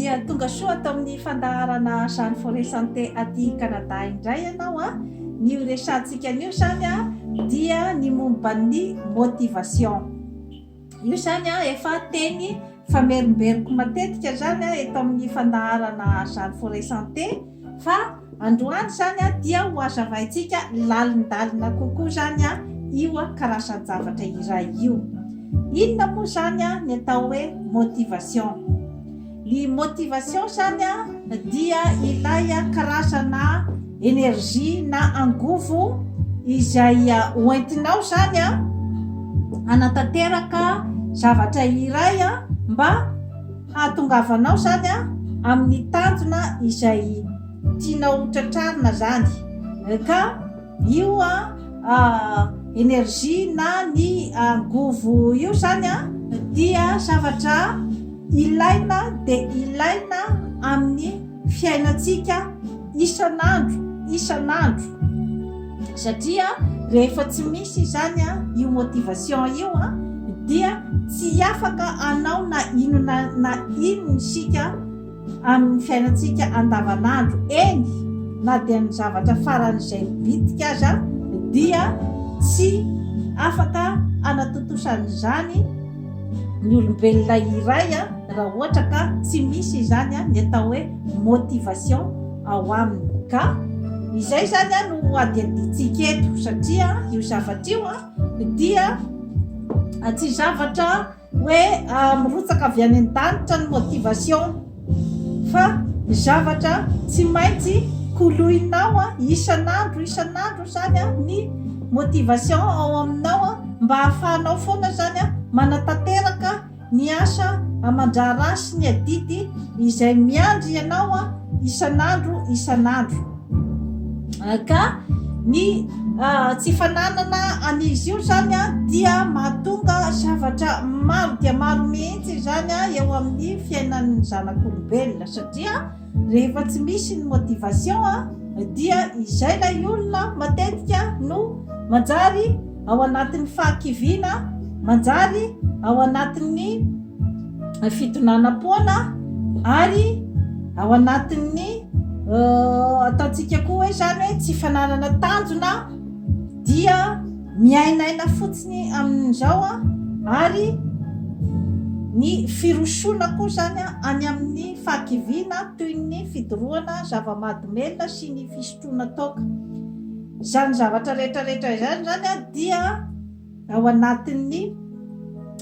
Dia tonga soa atao amin'ny fandaharana Jean Forêt Santé aty Canada indray ianao a. Ny resantsika anio zany a dia ny momba ny motivation. Io zany a efa teny famerimberiko matetika zany a eto amin'ny fandaharana Jean Forêt Santé fa androany zany a dia ho azavaintsika lalindalina kokoa zany a io a karazan-javatra iray io. Inona moa zany a ny atao hoe motivation? Ny motivation zany a dia ilay karazana energie na angovo izay hoentinao zany a hanatanteraka zavatra iray a mba hahatongavanao zany a amin'ny tanjona izay tianao tratrarina zany. Ka io energie na ny angovo io zany a dia zavatra ilaina amin'ny fiainantsika isanandro satria rehefa tsy misy zany a io motivation io a dia tsy afaka anao na inona sika amin'ny fiainantsika andavanandro. Eny na dia ny zavatra faran'izay bitika aza dia tsy afaka anatotosan'izany ny olombelona iray a raha ohatra ka tsy misy zany a ny atao hoe motivation ao aminy. Ka izay zany a no adiaditsika eto satria io zavatra io a dia tsy zavatra hoe mirotsaka avy any an-danitra ny motivation fa zavatra tsy maintsy koloinao a isanandro zany a ny motivation ao aminao a mba hahafahanao foana zany a manatanteraka ny asa amandrara sy ny adidy izay miandry ianao a isanandro. Ka ny tsy fananana an'izy io zany a dia mahatonga zavatra maro dia maro mihitsy zany a eo amin'ny fiainan'ny zanak'olombelona satria rehefa tsy misy ny motivation a dia izay lay olona matetika no manjary ao anatin'ny fahakiviana, manjary ao anatin'ny fitonanam-poana ary ao anatin'ny ataontsika koa hoe zany hoe tsy fananana tanjona dia miainaina fotsiny amin'izao a ary ny firosona koa zany a any amin'ny fahakiviana toy ny fidorohana zava-mahadomelona sy ny fisotroana toka. Zany zavatra rehetrarehetra zany a dia ao anatin'ny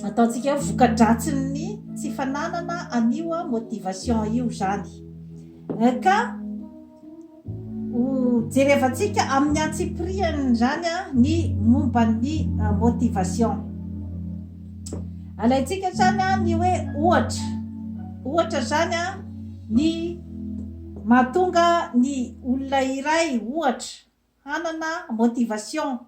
ataontsika voka-dratsin'ny tsy fananana anio motivation io zany. Ka jerevantsika amin'ny antsipriany zany a ny momba ny motivation. Alaitsika zany a ny hoe ohatra zany a ny mahatonga ny olona iray ohatra hanana motivation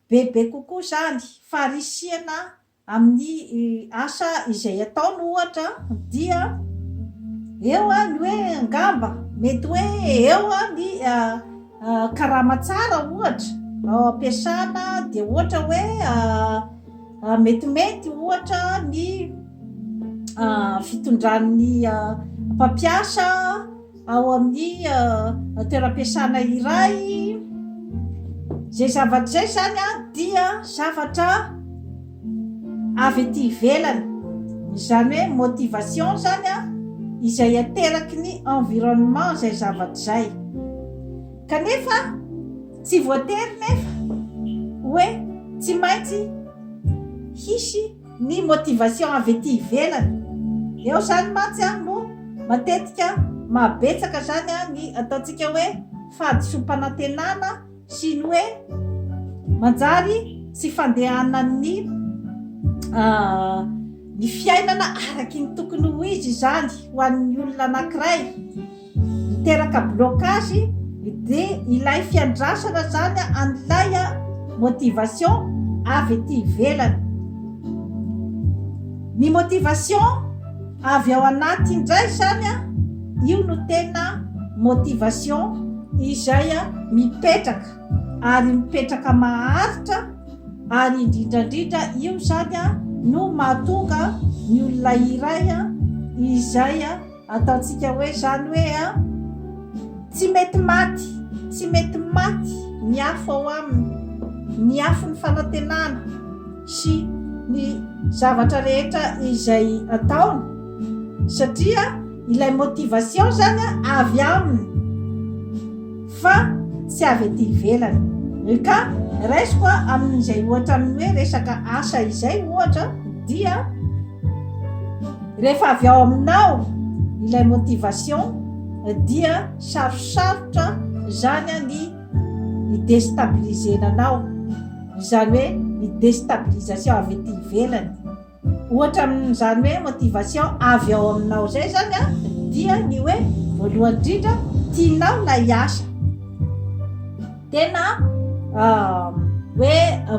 bebe kokoa zany farisiana amin'ny asa izay ataony ohatra dia eo a ny hoe angamba mety hoe eo a ny karama tsara ohatra ao ampiasana dia ohatra hoe metimety ohatra ny fitondran'ny mpampiasa ao amin'ny toeram-piasana iray. Zay zavatra zay zany a dia zavatra avy ety ivelany, izany hoe motivation zany a izay ateraky ny environnement zay zavatra zay. Kanefa tsy voatery nefa hoe tsy maintsy hisy ny motivation avy ety ivelany. Eo zany mantsy a no matetika mabetsaka zany a ny ataontsika hoe fahadisom-panantenana sy ny hoe manjary sy fandehana ny fiainana araky ny tokony ho izy zany ho an'ny olona anankiray. Miteraka blocage dia ilay fiandrasana zany an'ilay motivation avy ety ivelany. Ny motivation avy ao anaty indray zany a io no tena motivation izay mipetraka maharitra ary indrindrandrindra io zany no mahatonga ny olona iray izay ataontsika hoe zany hoe tsy mety maty ny afo ao aminy, ny afo ny fanantenana sy ny zavatra rehetra izay ataony, satria ilay motivation zany avy aminy fa tsy avy ety ivelany. Ka raisiko amin'izay ohatra amin'ny hoe resaka asa izay ohatra dia rehefa avy ao aminao ilay motivation dia sarosarotra zany ny déstabilisenanao, zany hoe ny déstabilisation avy ety ivelany. Ohatra amin'izany hoe motivation avy ao aminao zay zany dia ny hoe voalohany indrindra tianao na hiasa, tena hoe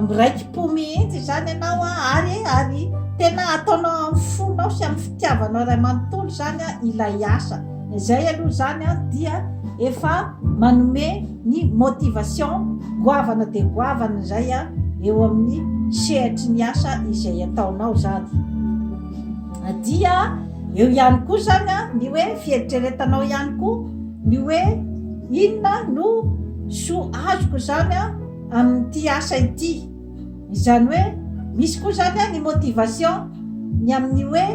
miraiki-po mihitsy zany ianao ary tena ataonao amin'ny fonao sy amin'ny fitiavanao ray manontolo zany ilay asa. Zay aloha zany dia efa manome ny motivation goavana de goavana zay eo amin'ny sehatry ny asa izay ataonao zany. Dia eo ihany koa zany ny hoe fieritreretanao ihany koa ny hoe inona no so azoko zany amin'ity asa ity. Izany hoe misy koa zany ny motivation ny amin'ny hoe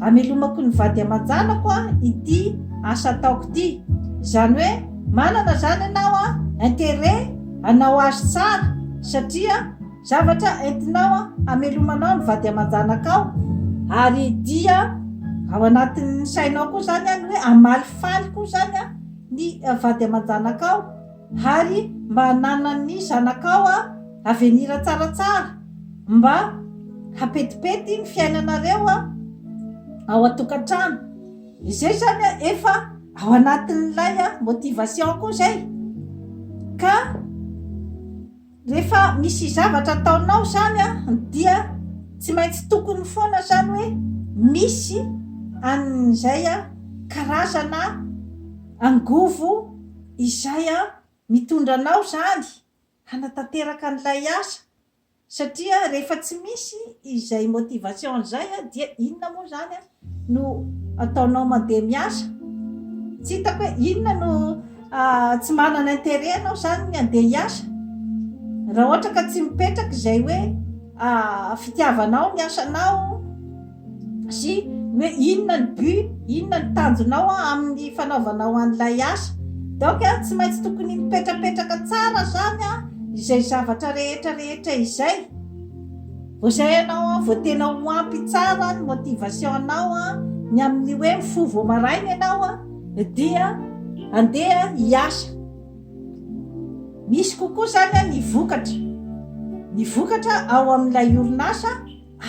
amelomako ny vady aman-janako ity asa ataoko ity. Zany hoe manana zany ianao intérêt anao azy tsara satria zavatra entinao amelomanao ny vady aman-janakao, ary dia ao anatin'ny sainao koa zany ny hoe amalifaly koa zany ny vady aman-janakao, ary mba nanany zanakao avenira tsaratsara, mba hapetipety ny fiainanareo ao atokantrano. Izay zany efa ao anatin'ilay motivation koa zay. Ka rehefa misy zavatra ataonao zany dia tsy maintsy tokony foana zany hoe misy an'izay karazana angovo izay mitondra anao zany hanatanteraka an'ilay asa, satria rehefa tsy misy izay motivation zay dia inona moa zany no ataonao mandeha miasa? Tsy hitako hoe inona no tsy manana intérêt anao zany ny andeha hiasa raha ohatra ka tsy mipetraka izay hoe fitiavanao ny asanao sy hoe inona ny but, inona ny tanjonao amin'ny fanaovanao an'ilay asa. Donc tsy maintsy tokony mipetrapetraka tsara zany izay zavatra rehetrarehetra izay. Vao zay ianao vao tena ho ampy tsara ny motivation anao ny amin'ny hoe mifovo maraina ianao dia andeha hiasa. Misy kokoa zany ny vokatra ao amin'ilay orinasa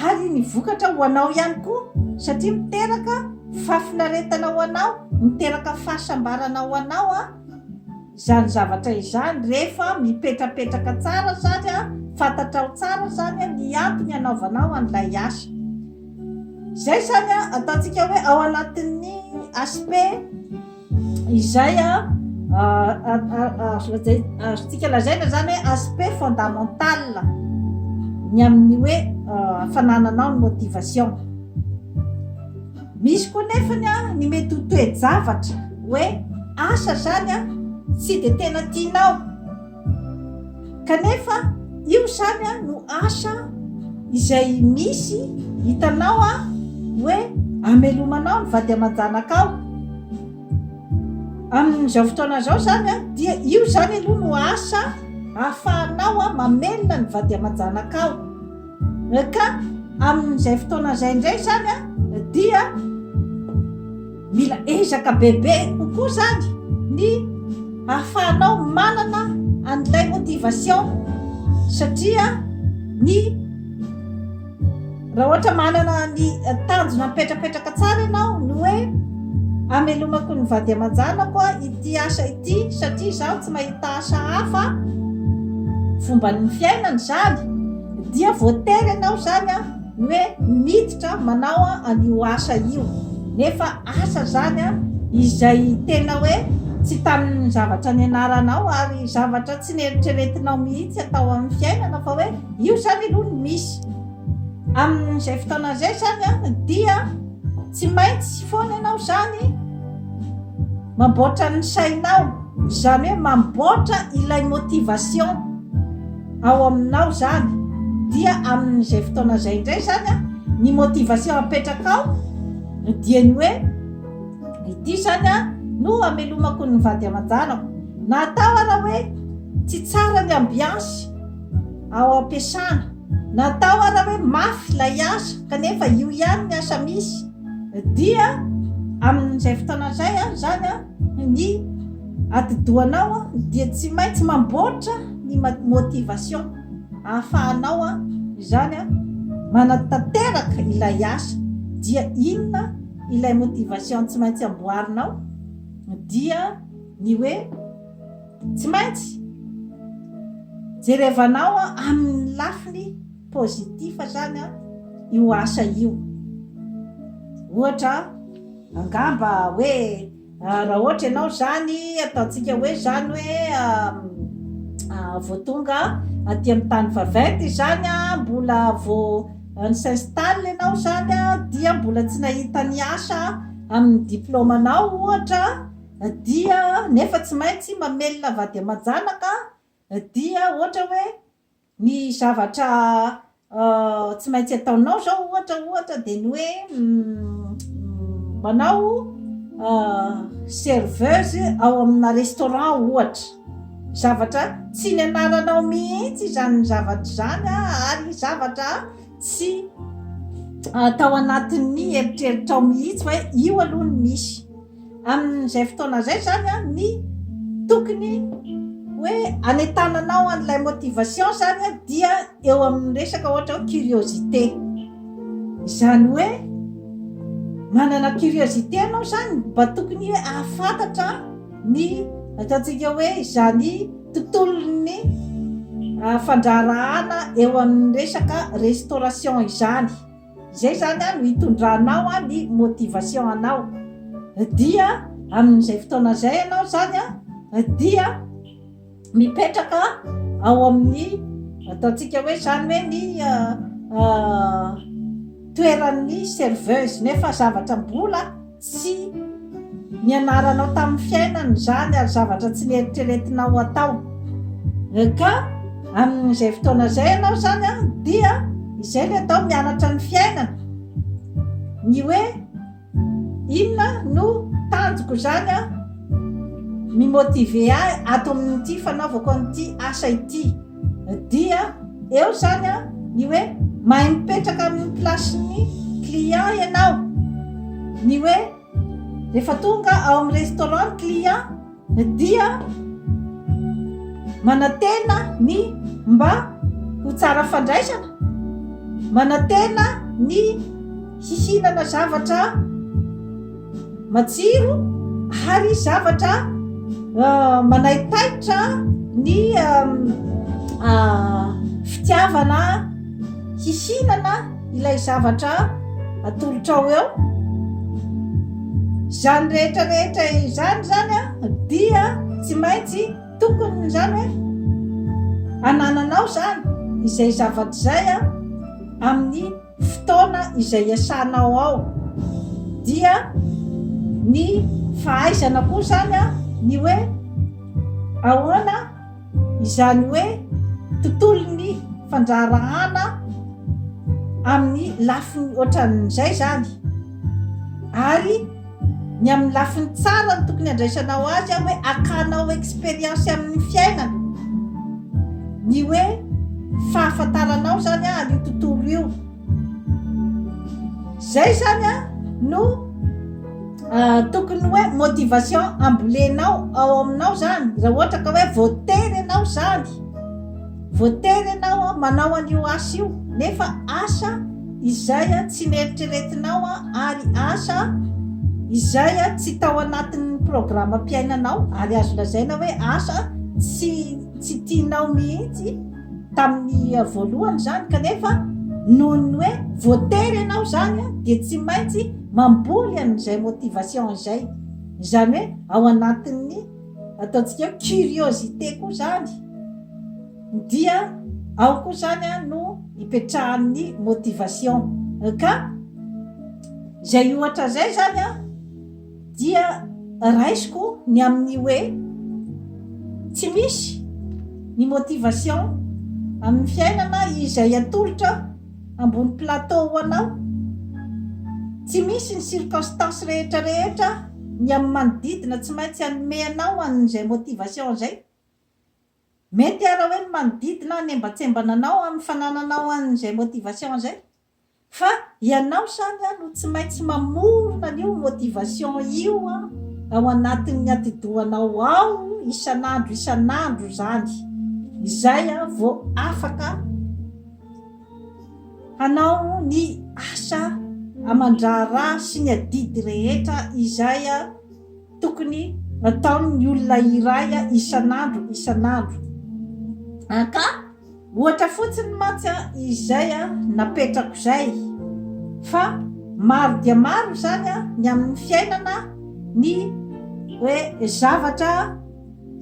ary ny vokatra ho anao ihany koa, satria miteraka fafinaretana ho anao, miteraka fahasambarana ho anao zany zavatra izany rehefa mipetrapetraka tsara zany fantatrao tsara zany ny antony anaovanao an'ilay asa. Zay zany ataontsika hoe ao anatin'ny aspect izay azontsika lazaina zany hoe aspect fondamental ny amin'ny hoe fanananao ny motivation. Misy koa nefany ny mety ho toe-javatra hoe asa zany tsy de tena tianao, kanefa io zany no asa izay misy hitanao hoe amelomanao ny vady aman-janakao. Amin'izao fotoana zao zany dia io zany aloha no asa ahafahanao mamelona ny vady aman-janakao. Ka amin'izay fotoana zay indray zany dia mila ezaka bebe kokoa zany ny ahafahanao manana an'ilay motivation, satria raha ohatra manana ny tanjona mipetrapetraka tsara ianao no hoe amelomako ny vady aman-janako ity asa ity satria zaho tsy mahita asa hafa fomba ny fiainana zany, dia voatery ianao zany ny hoe miditra manao an'io asa io. Nefa asa zany izay tena hoe tsy tamin'ny zavatra nianaranao ary zavatra tsy nieritreretinao mihitsy atao amin'ny fiainana, fa hoe io zany aloha ny misy amin'izay fotoana zay zany dia tsy maintsy foana ianao zany mamboatra ny sainao, zany hoe mamboatra ilay motivation ao aminao zany. Dia amin'izay fotoana zay indray zany a ny motivation apetraka ao dia ny hoe ity zany a no amelomako ny vady aman-janako, natao ara hoe tsy tsara ny ambiance ao ampiasana, natao ara hoe mafy lay asa kanefa io ihany ny asa misy. Dia amin'izay fotoana zay a zany a ny atidohanao a dia tsy maintsy mamboatra ny motivation ahafahanao a zany a manatanteraka ilay asa. Dia inona ilay motivation tsy maintsy amboarinao? Dia ny hoe tsy maintsy jerevanao a amin'ny lafiny pozitifa zany a io asa io. Ohatra angamba hoe raha ohatra ianao zany ataontsika hoe zany hoe voatonga aty amin'ny tany vaventy zany a, mbola vo ny s'installe ianao zany a, dia mbola tsy nahita ny asa amin'ny diplômanao ohatra, dia nefa tsy maintsy mamelona vady aman-janaka. Dia ohatra hoe ny zavatra tsy maintsy ataonao zao ohatra dia ny hoe manao serveuse ao amina restaurant ohatra, zavatra tsy nianaranao mihitsy zany zavatra zany a, ary zavatra tsy atao anatin'ny eritreritrao mihitsy hoe io aloha ny misy. Amin'izay fotoana zay zany a ny tokony hoe anetananao an'ilay motivation zany a dia eo amin'ny resaka ohatra hoe curiosité. Zany hoe manana curiosité anao zany mba tokony hoe ahafantatra ny ataontsika hoe zany tontolon'ny fandraharahana eo amin'ny resaka restauration izany. Zay zany a no hitondranao a ny motivation anao. Dia amin'izay fotoana zay ianao zany a dia mipetraka ao amin'ny ataontsika hoe zany hoe ny toeran'ny serveuse, nefa zavatra mbola tsy nianaranao tamin'ny fiainana zany, ary zavatra tsy nieritreretinao atao. Ka amin'izay fotoana zay ianao zany a dia izay le atao mianatra ny fiainana, ny hoe inona no tanjoko zany a mimotive ahy ato amin'ity fanaovako an'ity asa ity. Dia eo zany a ny hoe mahay mipetraka amin'ny plasin'ny client ianao, ny hoe rehefa tonga ao amin'ny restaurant client dia manantena ny mba ho tsara fandraisana, manantena ny hihinana zavatra matsiro ary zavatra manaitaitra ny fitiavana hihinana ilay zavatra atolotra ao eo. Zany rehetrarehetra zany a dia tsy maintsy tokony zany hoe anananao zany izay zavatra zay a amin'ny fotoana izay iasanao ao. Dia ny fahaizana koa zany a ny hoe ahoana izany hoe tontolon'ny fandraharahana amin'ny lafiny ohatran'izay zany, ary ny amin'ny lafiny tsara ny tokony andraisanao azy a hoe akanao expérience amin'ny fiainana, ny hoe fahafantaranao zany a an'io tontolo io. Zay zany a no tokony hoe motivation ambolenao ao aminao zany. Raha ohatra ka hoe voatery ianao zany, voatery ianao manao an'io asa io, nefa asa izay a tsy nieritreretinao a, ary asa izay a tsy tao anatin'ny programam-piainanao, ary azo lazaina hoe asa tsy tianao mihitsy tamin'ny voalohany zany, kanefa noho ny hoe voatery ianao zany a dia tsy maintsy mamboly an'izay motivation izay. Zany hoe ao anatin'ny ataontsika hoe curiosité koa zany, dia ao koa zany a no hipetrahan'ny motivation. Ka zay ohatra zay zany a dia raisiko ny amin'ny hoe tsy misy ny motivation amin'ny fiainana izay atolotra ambony plateau anao, tsy misy ny circonstance rehetrarehetra ny amin'ny manodidina tsy maintsy anome anao an'izay motivation zay. Mety ara hoe ny manodidina ny mba-tsembananao amin'ny fanananao an'izay motivation zay, fa ianao sany no tsy maintsy mamorona an'io motivation io ao anatin'ny atidohanao ao isan'andro zany. Izay vao afaka hanao ny asa amandrara sy ny adidy rehetra izay tokony ataon'ny olona iray isan'andro. Ka ohatra fotsiny matsy izay napetrako zay, fa maro dia maro zany ny amin'ny fiainana ny hoe zavatra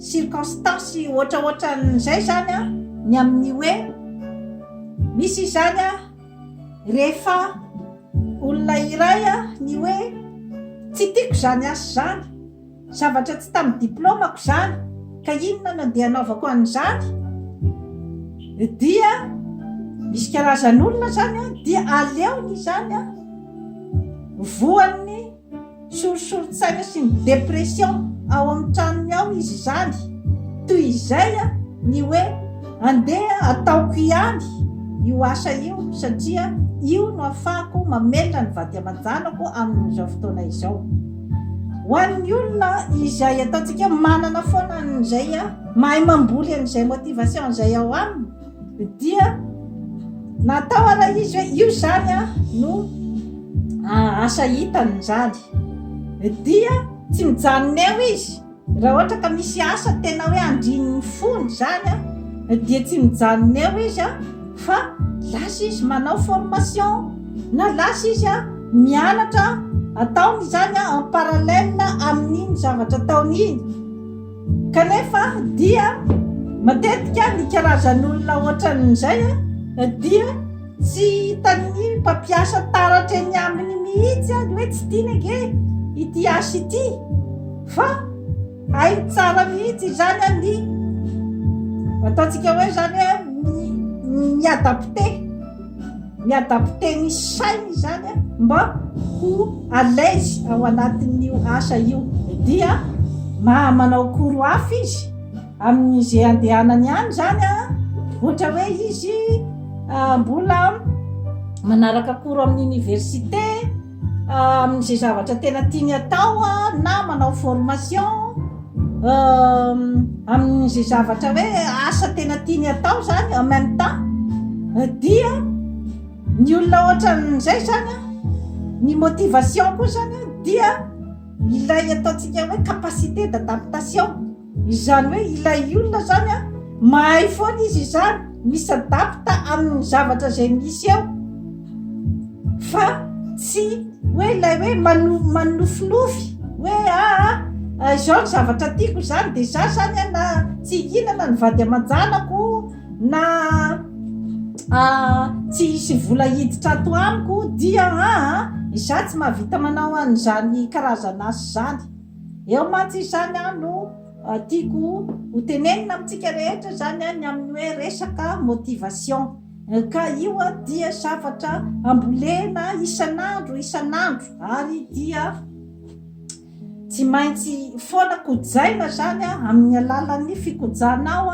circonstance ohatraohatran'izay zany ny amin'ny hoe misy zany rehefa olona iray ny hoe tsy tiako zany asa zany, zavatra tsy tamin'ny diplômako zany, ka inona no andeha hanaovako an'izany, dia misy karazan'olona zany dia aleony zany voan'ny sorosorotsaina sy ny depression ao amin'ny tranony ao izy zany, toy izay ny hoe andeha ataoko ihany io asa io satria io no ahafahako mamelona ny vady aman-janako amin'izao fotoana izao. Ho an'ny olona izay ataontsika manana foana an'izay mahay mamboly an'izay motivation zay ao aminy, dia natao ara izy hoe io zany no asa hitany zany, dia tsy mijanona eo izy. Raha ohatra ka misy asa tena hoe andrininy fony zany dia tsy mijanona eo izy fa lasa izy manao formation, na lasa izy mianatra ataony zany en parallèle amin'iny zavatra ataony iny. Kanefa dia matetika ny karazan'olona ohatran'izay dia tsy hitan'ny mpampiasa taratra eny aminy mihitsy hoe tsy tiana ge ity asa ity, fa hay tsara mihitsy zany ny ataontsika hoe zany miadapte ny sainy zany mba ho alaise ao anatin'io asa io, dia manao koro hafa izy amin'izay andehanany any zany ohatra hoe izy mbola manaraka koro amin'ny université amin'izay zavatra tena tiany atao na manao formation amin'izay zavatra hoe asa tena tiany atao zany en même temps, dia ny olona ohatran'izay zany ny motivation koa zany dia ilay ataontsika hoe capacité d'adaptation, izany hoe ilay olona zany mahay foana izy zany misy adapta amin'ny zavatra zay misy eo, fa tsy hoe ilay hoe manofinofy hoe zao ny zavatra tiako zany dia za zany na tsy hinana ny vady aman-janako na tsy hisy vola hiditra ato amiko dia za tsy mahavita manao an'izany karazana asa zany. Eo mantsy zany no tiako ho tenenina amintsika rehetra zany ny amin'ny hoe resaka motivation, ka io dia zavatra ambolena isan'andro ary dia tsy maintsy foana kojaina zany amin'ny alalan'ny fikojanao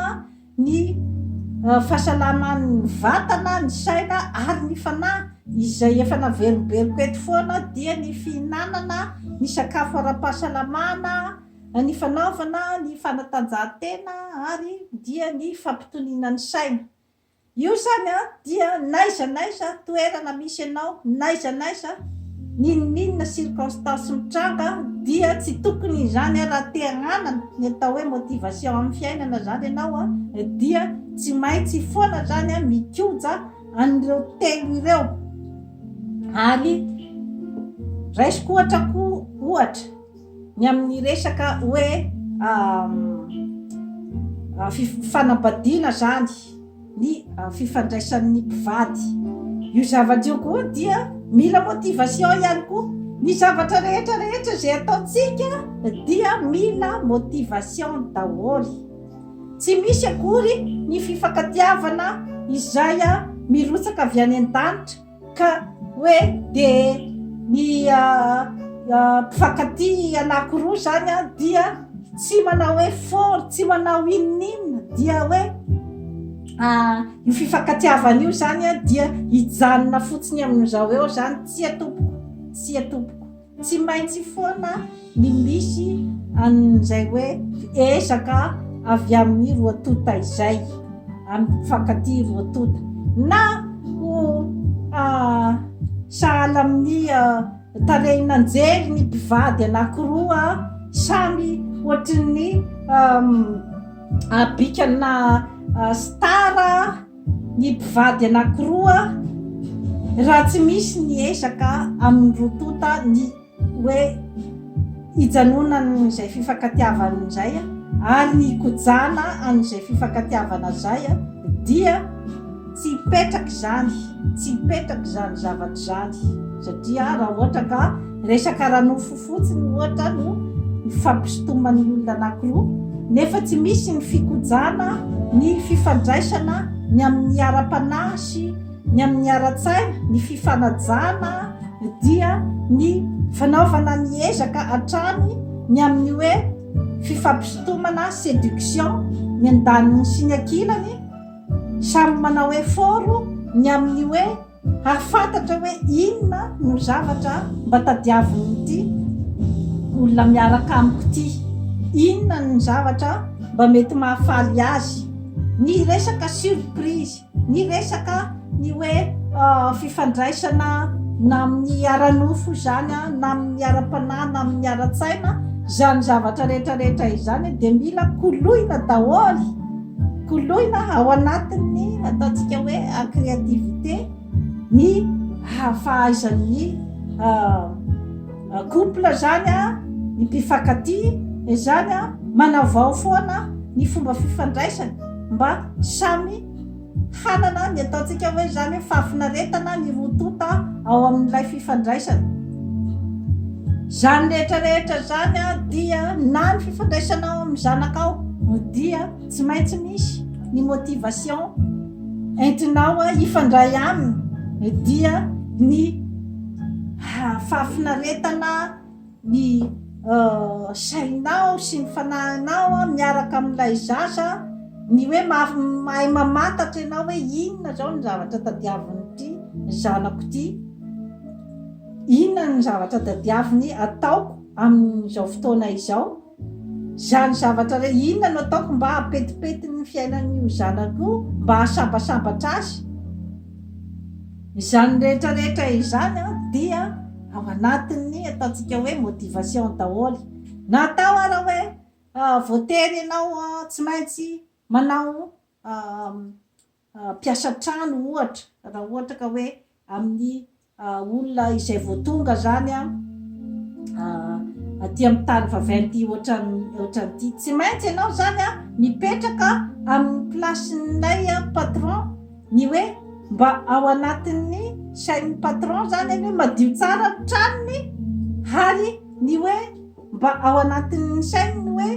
ny fahasalaman'ny vatana, ny saina ary ny fanahy izay efa naverimberiko eto foana, dia ny fihinanana ny sakafo ara-pahasalamana, ny fanaovana ny fanatanjahantena ary dia ny fampitoniana ny saina. Io zany dia naiza toerana misy ianao, naiza ninona circonstance mitranga, dia tsy tokony zany raha te-hanana ny atao hoe motivation amin'ny fiainana zany ianao dia tsy maintsy foana zany mikoja an'ireo telo ireo. Ary raisiko ohatra ny amin'ny resaka hoe fanambadiana zany ny fifandraisan'ny mpivady, io zavatra io koa dia mila motivation ihany koa, ny zavatra rehetrarehetra zay ataontsika dia mila motivation daholo. Tsy misy akory ny fifankatiavana izay mirotsaka avy any an-danitra ka hoe de ny mpifankaty anankiroa zany dia tsy manao effort, tsy manao inon'inona, dia hoe io fifankatiavana io zany dia hijanona fotsiny amin'izao eo zany, tsy atopoko, tsy maintsy foana ny misy an'izay hoe ezaka avy amin'ny roatota izay, amin'ny mpifankaty roatota na ho sahala amin'ny tarehin'anjery ny mpivady anankiroa samy ohatrin'ny bikana stara ny mpivady anankiroa, raha tsy misy ny ezaka amin'ny rotota ny hoe hijanonana izay fifankatiavana izay ary ny hikojana an'izay fifankatiavana zay dia tsy hipetraka zany zavatra zany, satria raha ohatra ka resaka ranofo fotsiny ohatra no mifampisintoman'ny olona anankiroa nefa tsy misy ny fikojana, ny fifandraisana, ny amin'ny ara-panasy, ny amin'ny ara-tsaina, ny fifanajana, dia ny fanaovana ny ezaka hatrany ny amin'ny hoe fifampisintomana séduction, ny andaniny sy ny ankilany samy manao effort ny amin'ny hoe hafantatra hoe inona no zavatra mba tadiavin'ity olona miaraka amiko ty, inona ny zavatra mba mety mahafaly azy, ny resaka surprise, ny resaka ny hoe fifandraisana na amin'ny aranofo zany na amin'ny ara-panahy na amin'ny ara-tsaina, zany zavatra rehetrarehetra izany dia mila koloina daholo, koloina ao anatin'ny ataontsika hoe créativité, ny fahaizan'ny couple zany ny mpifankaty zany manavao foana ny fomba fifandraisana mba samy hanana ny ataontsika hoe zany fahafinaretana ny rotota ao amin'ilay fifandraisana. Zany rehetrarehetra zany dia na ny fifandraisanao amin'ny zanakao dia tsy maintsy misy ny motivation entinao hifandray aminy, dia ny fahafinaretana ny sainao sy ny fanahinao miaraka amin'ilay zaza, ny hoe mahay mamantatra ianao hoe inona zao ny zavatra tadiavin'ity zanako ty, inona ny zavatra tadiaviny ataoko amin'izao fotoana izao, zany zavatra re inona no ataoko mba hapetipety ny fiainan'io zanako, mba hasambasambatra azy, zany rehetrarehetra izany dia ao anatin'ny ataontsika hoe motivation daholo. Natao ara hoe voatery ianao tsy maintsy manao mpiasa trano ohatra, raha ohatra ka hoe amin'ny olona izay voatonga zany aty amin'ny tany vaventy ohatran'ity, tsy maintsy ianao zany mipetraka amin'ny plasin'ilay patron, ny hoe mba ao anatin'ny sain'ny patron zany hoe madio tsara ny tranony, ary ny hoe mba ao anatin'ny saininy hoe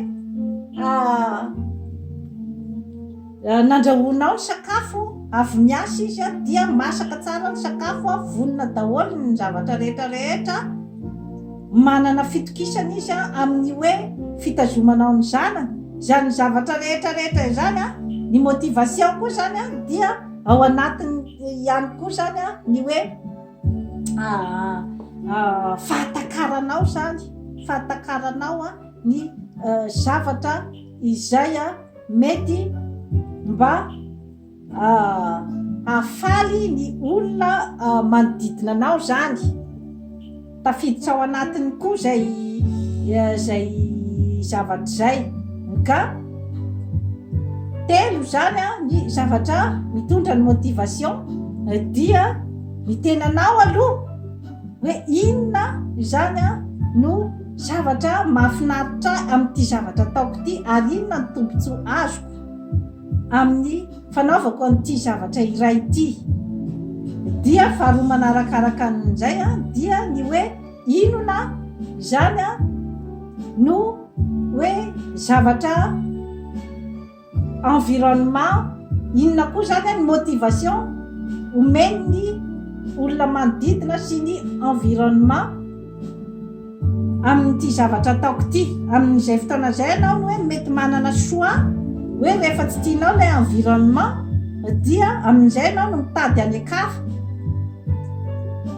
nandrahoanao ny sakafo avy miasa izy dia masaka tsara ny sakafo, vonona daholo ny zavatra rehetrarehetra, manana fitokisana izy amin'ny hoe fitazomanao ny zanany, zany zavatra rehetrarehetra zany ny motivation koa zany dia ao anatiny ihany koa zany ny hoe fahatakaranao zany, fahatakaranao ny zavatra izay mety mba hafaly ny olona manodidina anao zany, tafiditra ao anatiny koa zay zavatra zay. Ka telo zany ny zavatra mitondra ny motivation, dia ny tenanao aloha hoe inona zany no zavatra mahafinaritra amin'ity zavatra ataoko ty, ary inona ny tombontsoa azoko amin'ny fanaovako an'ity zavatra iray ity. Dia faharoa manarakaraka an'izay dia ny hoe inona zany a no hoe zavatra environnement, inona koa zany a ny motivation omeny ny olona manodidina sy ny environnement amin'ity zavatra ataoko ity. Amin'izay fotoana zay ianao no hoe mety manana choix hoe rehefa tsy tianao ilay environnement dia amin'izay ianao no mitady any akafa,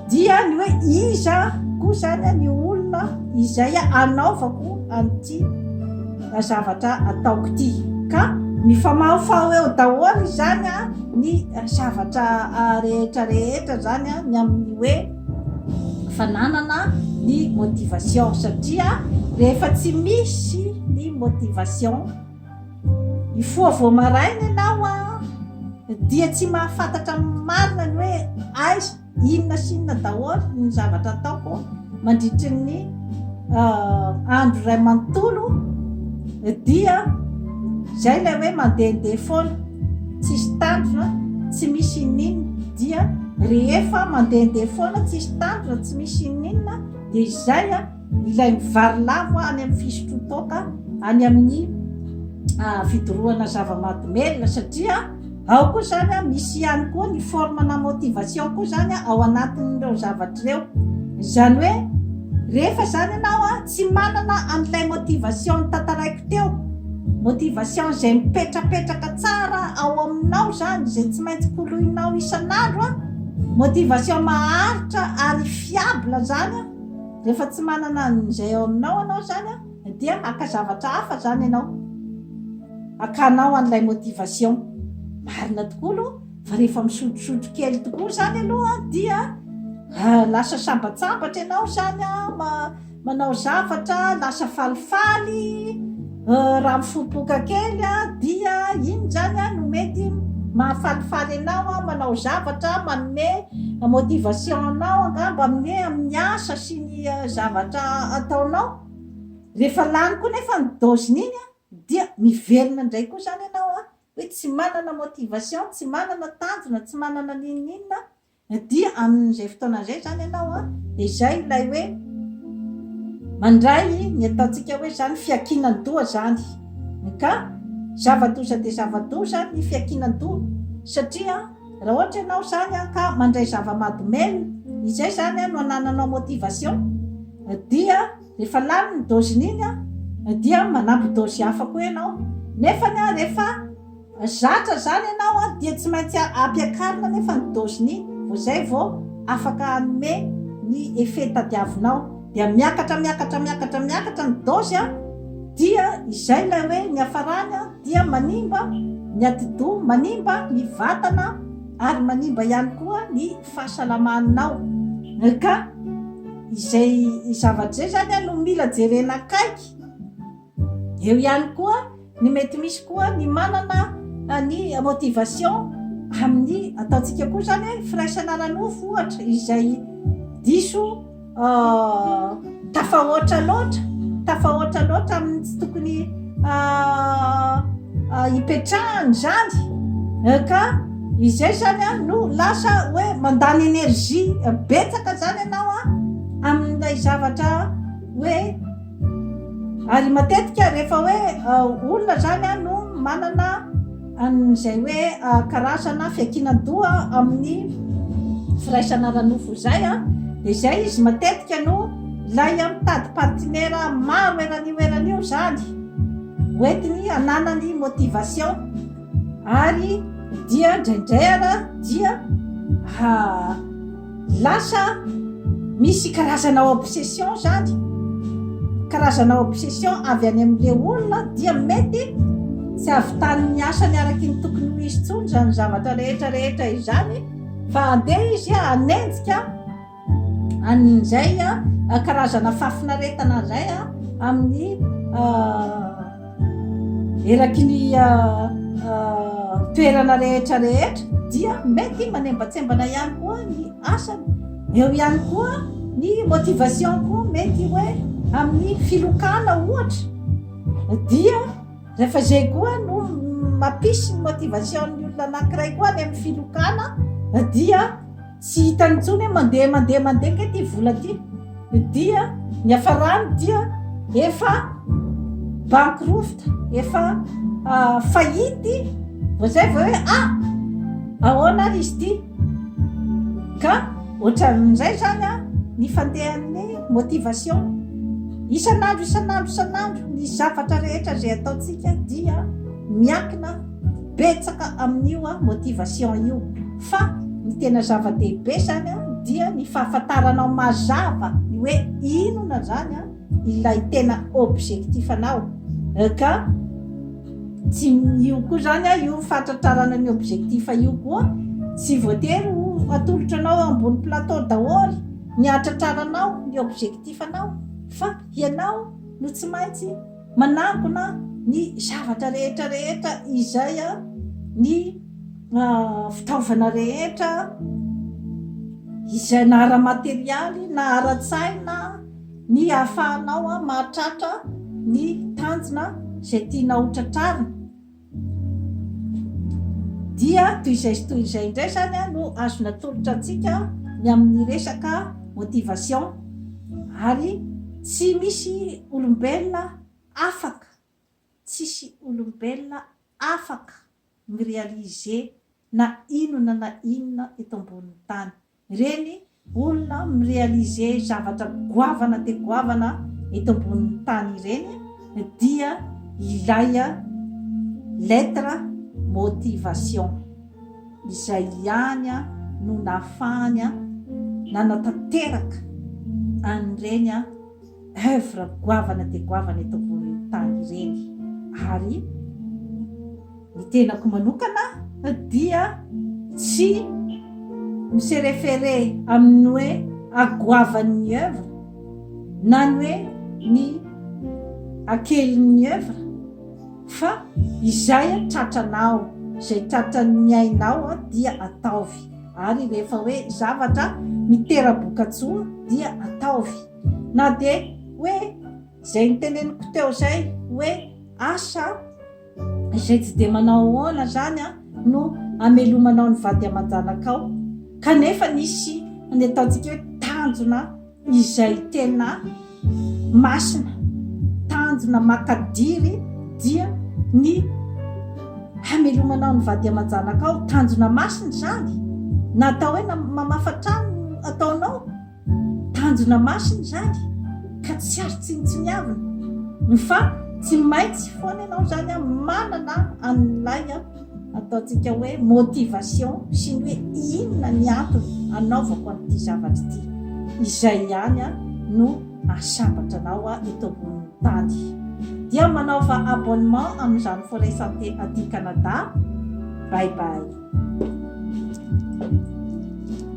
dia ny hoe iza koa zany ny olona izay anaovako an'ity zavatra ataoko ity, ka mifamafao eo daholo zany ny zavatra rehetrarehetra zany ny amin'ny hoe fananana ny motivation, satria rehefa tsy misy ny motivation ifoa vao maraina ianao dia tsy mahafantatra marina ny hoe aiza inona sy inona daholo ny zavatra ataoko mandritry ny andro ray manontolo, dia zay ilay hoe mandehandeha foana tsisy tandrona tsy misy inona, dia rehefa mandehandeha foana tsisy tandrona tsy misy inona dia izay ilay mivarilavo any amin'ny fisotrotoka any amin'ny fidorohana zava-mahadomelina, satria ao koa zany misy ihany koa ny formana motivation koa zany ao anatin'ireo zavatra ireo. Zany hoe rehefa zany ianao tsy manana an'ilay motivation tantaraiko teo, motivation zay mipetrapetraka tsara ao aminao zany, zay tsy maintsy koloinao isan'andro motivation maharitra ary fiable zany rehefa tsy manana an'izay ao aminao anao zany dia haka zavatra hafa zany ianao, hakanao an'ilay motivation. Marina tokoa fa rehefa misotrosotro kely tokoa zany aloha dia lasa sambatsambatra ianao zany manao zavatra lasa falifaly, raha mifopoka kely dia iny zany no mety mahafalifaly ianao manao zavatra manome motivation anao angamba amin'ny asa sy ny zavatra ataonao. Rehefa lany koa nefa ny doziny iny dia miverina indray koa zany ianao hoe tsy manana motivation, tsy manana tanjona, tsy manana ninina, dia amin'izay fotoana izay zany ianao dia izay ilay hoe mandray ny ataontsika hoe zany fiakinan-doha zany, ka zava-doza dia zava-doza ny fiakinan-doha, satria raha ohatra ianao zany ka mandray zava-mahadomelina, izay zany no anananao motivation, dia rehefa lany ny doziny iny dia manampy dozy hafa koa ianao. Nefa rehefa zatra zany ianao dia tsy maintsy ampiakarina nefa ny doziny iny vao zay vao afaka hanome ny effet tadiavinao, dia miakatra ny dozy dia izay ilay hoe ny hafarany dia manimba ny atidoha, manimba ny vatana ary manimba ihany koa ny fahasalamanao. Ka izay zavatra zay zany no mila jerena akaiky. Eo ihany koa ny mety misy koa ny manana ny motivation amin'ny ataontsika koa zany hoe firaisana ranofo ohatra, izay diso tafahoatra loatra amin'ny tsy tokony hipetrahany zany, ka izay zany no lasa hoe mandany energie betsaka zany ianao amin'ilay zavatra hoe. Ary matetika rehefa hoe olona zany no manana an'izay hoe karazana fiakinan-doha amin'ny firaisana ranofo zay dia zay izy matetika no lay mitady partenaire maro eran'io zany hoentiny ananany motivation, ary dia ndraindray dia lasa misy karazana obsession zany, karazana obsession avy any amin'le olona, dia mety tsy avitan'ny asany araky ny tokony ho izy tsony zany zavatra rehetrarehetra izany, fa andeha izy anenjika an'izay karazana fafinaretana zay amin'ny eraky ny toerana rehetrarehetra, dia mety manembatsembana ihany koa ny asany. Eo ihany koa ny motivation koa mety hoe amin'ny filokana ohatra, dia rehefa zay koa no mampisy ny motivation ny olona anankiray koa ny amin'ny filokana, dia tsy hitany intsony hoe mandeha ke ty vola ty, dia ny afarany dia efa bankrofta efa fahity vozay vo hoe ahoana ary izy ty ka ohatran'izay zany ny fandehan'ny motivation isan'andro ny zavatra rehetra zay ataotsika dia miakina betsaka amin'io motivation io fa ny tena zava-dehibe zany dia ny fahafantaranao mazava ny hoe inona zany ilay tena objectif anao ka tsy io koa zany io fahatratrarana ny objectif io koa tsy voatery atolotra anao ambony plateau daholy ny atratraranao ny objectif anao fa ianao no tsy maintsy manangona ny zavatra rehetra izay ny fitaovana rehetra izay na ara-materialy na ara-tsaina ny ahafahanao mahatratra ny tanjona zay tiana hotratrarina dia toy izay indray zany no azona tolotra antsika ny amin'ny resaka motivation ary tsy misy olombelona afaka tsisy olombelona afaka mirealize na inona eto ambonin'ny tany reny olona mirealize zavatra goavana de goavana eto ambonin'ny tany ireny dia ilay lettre motivation izay ihany no nafahany nanatanteraka an'ireny œuvre goavana de goavana eto ambonin'ny tany ireny ary ny tenako manokana dia tsy mise référé amin'ny hoe agoavan'ny œuvre na ny hoe ny akelin'ny œuvre fa izay tratranao zay tratran'ny ainao dia ataovy ary rehefa hoe zavatra mitera-bokatsoa dia ataovy na de hoe zay niteneniko teo zay hoe asa izay tsy de manao hoana zany no amelomanao ny vady aman-janakao kanefa nisy ny ataontsika hoe tanjona izay tena masina tanjona makadiry dia ny hamelomanao ny vady aman-janakao tanjona masina zany natao hoe mamafatrano ataonao tanjona masina zany ka tsy ary tsinitsiniavina fa tsy maintsy foana ianao zany manana an'ilay ataontsika hoe motivation sy ny hoe inona ny antony anaovako an'ity zavatra ity izay ihany no asambatra anao eto ambonin'ny tany dia manaova abonnement amin'izany forêt santé aty Canada. Bye bye.